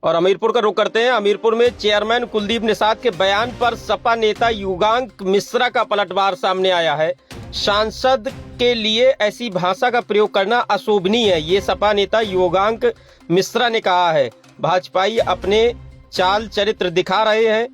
और हमीरपुर का रुख करते हैं। हमीरपुर में चेयरमैन कुलदीप निषाद के बयान पर सपा नेता युगांक मिश्रा का पलटवार सामने आया है। सांसद के लिए ऐसी भाषा का प्रयोग करना अशोभनीय है, ये सपा नेता युगांक मिश्रा ने कहा है। भाजपाई अपने चाल चरित्र दिखा रहे हैं,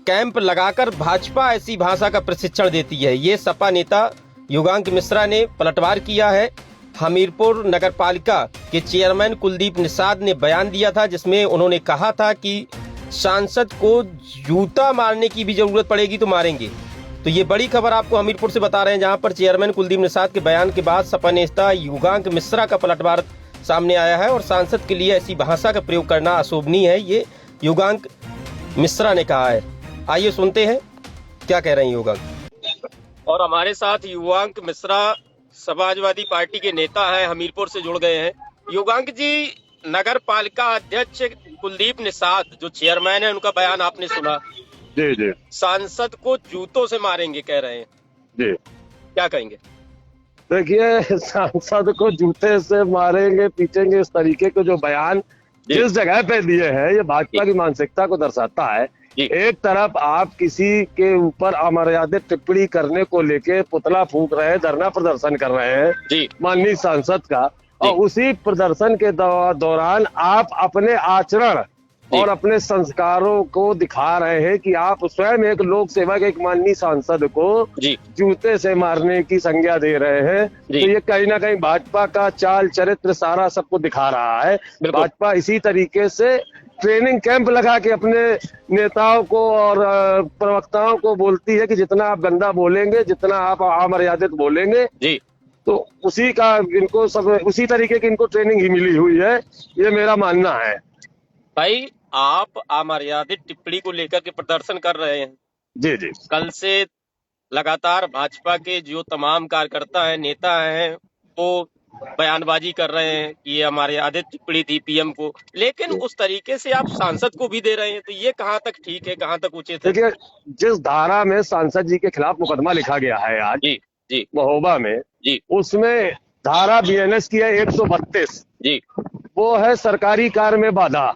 कैंप लगाकर भाजपा ऐसी भाषा का प्रशिक्षण देती है, ये सपा नेता युगांक मिश्रा ने पलटवार किया है। हमीरपुर नगरपालिका के चेयरमैन कुलदीप निषाद ने बयान दिया था, जिसमें उन्होंने कहा था कि सांसद को जूता मारने की भी जरूरत पड़ेगी तो मारेंगे। तो ये बड़ी खबर आपको हमीरपुर से बता रहे हैं, जहां पर चेयरमैन कुलदीप निषाद के बयान के बाद सपा नेता युगांक मिश्रा का पलटवार सामने आया है और सांसद के लिए ऐसी भाषा का प्रयोग करना अशोभनीय है, ये युगांक मिश्रा ने कहा है। आइए सुनते हैं क्या कह रहे हैं युगांक। और हमारे साथ युगांक मिश्रा समाजवादी पार्टी के नेता हैं, हमीरपुर से जुड़ गए हैं। युगांक जी, नगर पालिका अध्यक्ष कुलदीप निषाद जो चेयरमैन है, उनका बयान आपने सुना? जी जी। सांसद को जूतों से मारेंगे कह रहे हैं जी, क्या कहेंगे? देखिए, सांसद को जूते से मारेंगे पीटेंगे, इस तरीके के जो बयान जिस जगह पे दिए हैं, ये भाजपा की मानसिकता को दर्शाता है। एक तरफ आप किसी के ऊपर अमर्यादित टिप्पणी करने को लेके पुतला फूंक रहे हैं, धरना प्रदर्शन कर रहे हैं माननीय सांसद का, और उसी प्रदर्शन के दौरान आप अपने आचरण और अपने संस्कारों को दिखा रहे हैं कि आप स्वयं एक लोक सेवक, एक माननीय सांसद को जूते से मारने की संज्ञा दे रहे हैं। तो ये कहीं ना कहीं भाजपा का चाल चरित्र सारा सबको दिखा रहा है। भाजपा इसी तरीके से ट्रेनिंग कैंप लगा के अपने नेताओं को और प्रवक्ताओं को बोलती है कि जितना आप गंदा बोलेंगे, जितना आप अमर्यादित बोलेंगे, तो उसी का इनको सब उसी तरीके की इनको ट्रेनिंग ही मिली हुई है, ये मेरा मानना है। भाई, आप अमर्यादित टिप्पणी को लेकर के प्रदर्शन कर रहे हैं। जी जी। कल से लगातार भाजपा के जो तमाम कार्यकर्ता हैं, नेता हैं, वो बयानबाजी कर रहे हैं कि ये अमर्यादित टिप्पणी थी पीएम को, लेकिन उस तरीके से आप सांसद को भी दे रहे हैं, तो ये कहाँ तक ठीक है, कहाँ तक उचित है? देखिए, जिस धारा में सांसद जी के खिलाफ मुकदमा लिखा गया है आज जी महोबा में, उसमें धारा बीएनएस की है 132 वो है सरकारी कार्य में बाधा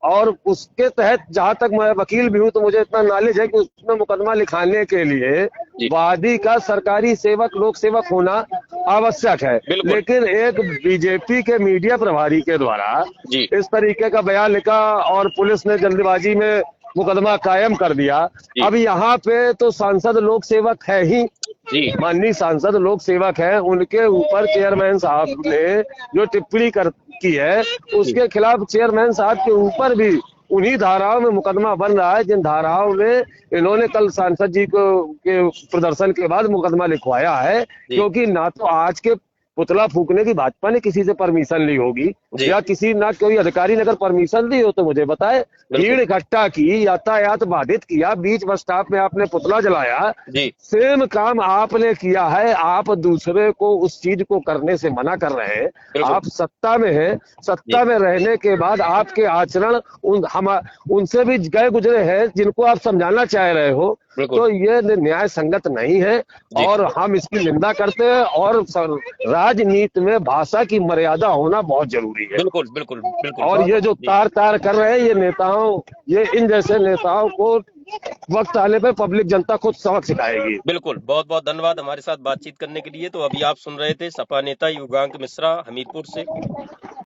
और उसके तहत जहां तक मैं वकील भी हूं तो मुझे इतना नॉलेज है कि उसमें मुकदमा लिखाने के लिए वादी का सरकारी सेवक, लोक सेवक होना आवश्यक है। लेकिन एक बीजेपी के मीडिया प्रभारी के द्वारा इस तरीके का बयान लिखा और पुलिस ने जल्दबाजी में मुकदमा कायम कर दिया। अब यहाँ पे तो सांसद लोक सेवक है ही, माननीय सांसद लोक सेवक है, उनके ऊपर चेयरमैन साहब ने जो टिप्पणी की है उसके खिलाफ चेयरमैन साहब के ऊपर भी उन्हीं धाराओं में मुकदमा बन रहा है, जिन धाराओं में इन्होंने कल सांसद जी को के प्रदर्शन के बाद मुकदमा लिखवाया है। क्योंकि ना तो आज के पुतला फूकने की भाजपा ने किसी से परमिशन ली होगी, या किसी ना कोई अधिकारी ने अगर परमिशन दी हो तो मुझे बताए। भीड़ इकट्ठा की, यातायात बाधित किया, बीच बस स्टॉप में आपने पुतला जलाया, सेम काम आपने किया है। आप दूसरे को उस चीज को करने से मना कर रहे हैं। आप सत्ता में हैं, सत्ता में रहने के बाद आपके आचरण उनसे भी गए गुजरे हैं जिनको आप समझाना चाह रहे हो, तो ये न्याय संगत नहीं है और हम इसकी निंदा करते हैं। और राजनीति में भाषा की मर्यादा होना बहुत जरूरी है। बिल्कुल बिल्कुल बिल्कुल। और ये जो तार कर रहे हैं, ये नेताओं, ये इन जैसे नेताओं को वक्त आने पे पब्लिक जनता खुद सबक सिखाएगी। बिल्कुल, बहुत बहुत धन्यवाद हमारे साथ बातचीत करने के लिए। तो अभी आप सुन रहे थे सपा नेता युगांक मिश्रा हमीरपुर से।